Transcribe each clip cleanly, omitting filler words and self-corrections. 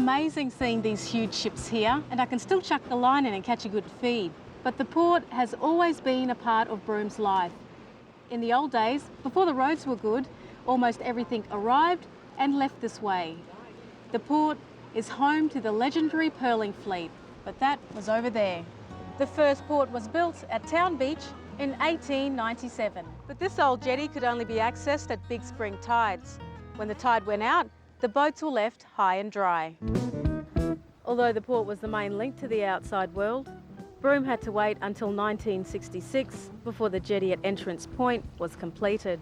amazing seeing these huge ships here, and I can still chuck the line in and catch a good feed. But the port has always been a part of Broome's life. In the old days, before the roads were good, almost everything arrived and left this way. The port is home to the legendary pearling fleet, but that was over there. The first port was built at Town Beach in 1897. But this old jetty could only be accessed at big spring tides. When the tide went out, the boats were left high and dry. Although the port was the main link to the outside world, Broome had to wait until 1966 before the jetty at Entrance Point was completed.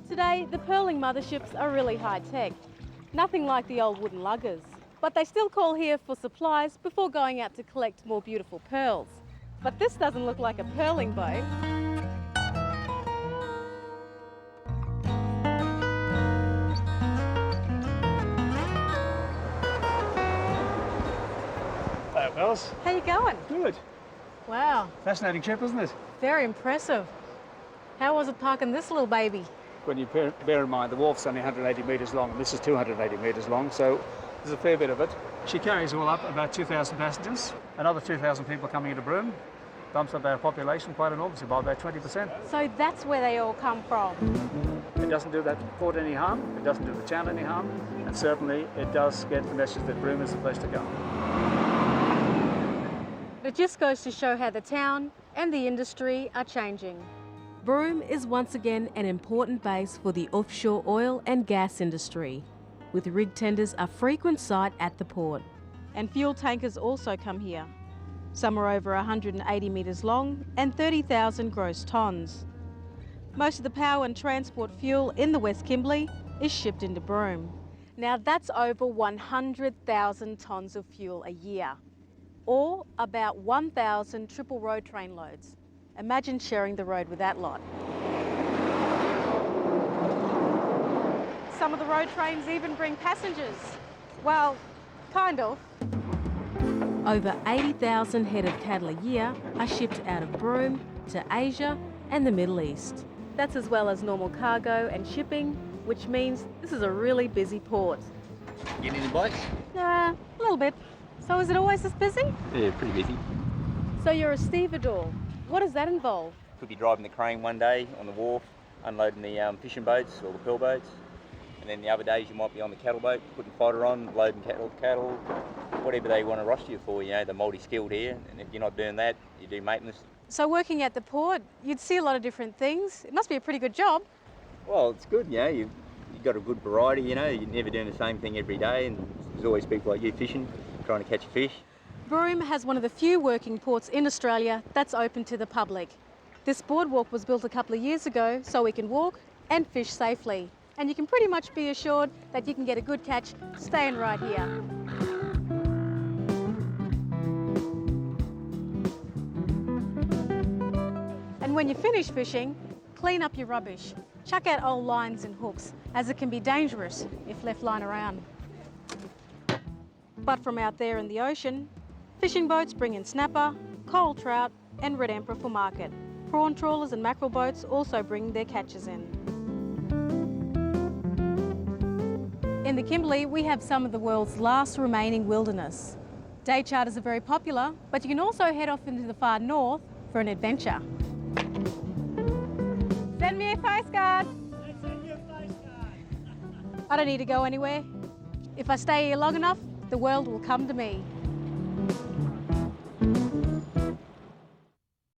Today, the pearling motherships are really high-tech, nothing like the old wooden luggers. But they still call here for supplies before going out to collect more beautiful pearls. But this doesn't look like a pearling boat. Hey, fellas. How you going? Good. Wow, Fascinating ship, isn't it? very impressive. How was it parking this little baby? When you bear in mind the wharf's only 180 metres long and this is 280 metres long, so there's a fair bit of it. She carries all up about 2,000 passengers, another 2,000 people coming into Broome. Bumps up our population quite enormously by about 20%. So that's where they all come from. It doesn't do that port any harm, it doesn't do the town any harm, and certainly it does get the message that Broome is the place to go. It just goes to show how the town and the industry are changing. Broome is once again an important base for the offshore oil and gas industry, with rig tenders a frequent sight at the port. And fuel tankers also come here. Some are over 180 metres long and 30,000 gross tonnes. Most of the power and transport fuel in the West Kimberley is shipped into Broome. Now that's over 100,000 tonnes of fuel a year, or about 1,000 triple road train loads. Imagine sharing the road with that lot. Some of the road trains even bring passengers. Well, kind of. Over 80,000 head of cattle a year are shipped out of Broome to Asia and the Middle East. That's as well as normal cargo and shipping, which means this is a really busy port. Get any bites? A little bit. So is it always this busy? Yeah, pretty busy. So you're a stevedore. What does that involve? Could be driving the crane one day on the wharf, unloading the fishing boats or the pearl boats. And then the other days you might be on the cattle boat, putting fodder on, loading cattle, whatever they want to roster you for. You know, they're multi-skilled here, and if you're not doing that, you do maintenance. So working at the port, you'd see a lot of different things. It must be a pretty good job. Well, it's good, you know, you've got a good variety, you know, you're never doing the same thing every day, and there's always people like you fishing, trying to catch a fish. Broome has one of the few working ports in Australia that's open to the public. This boardwalk was built a couple of years ago so we can walk and fish safely. And you can pretty much be assured that you can get a good catch staying right here. And when you finish fishing, clean up your rubbish. Chuck out old lines and hooks, as it can be dangerous if left lying around. But from out there in the ocean, fishing boats bring in snapper, coral trout and red emperor for market. Prawn trawlers and mackerel boats also bring their catches in. In the Kimberley, we have some of the world's last remaining wilderness. Day charters are very popular, but you can also head off into the far north for an adventure. Send me a postcard. Send you a postcard. I don't need to go anywhere. If I stay here long enough, the world will come to me.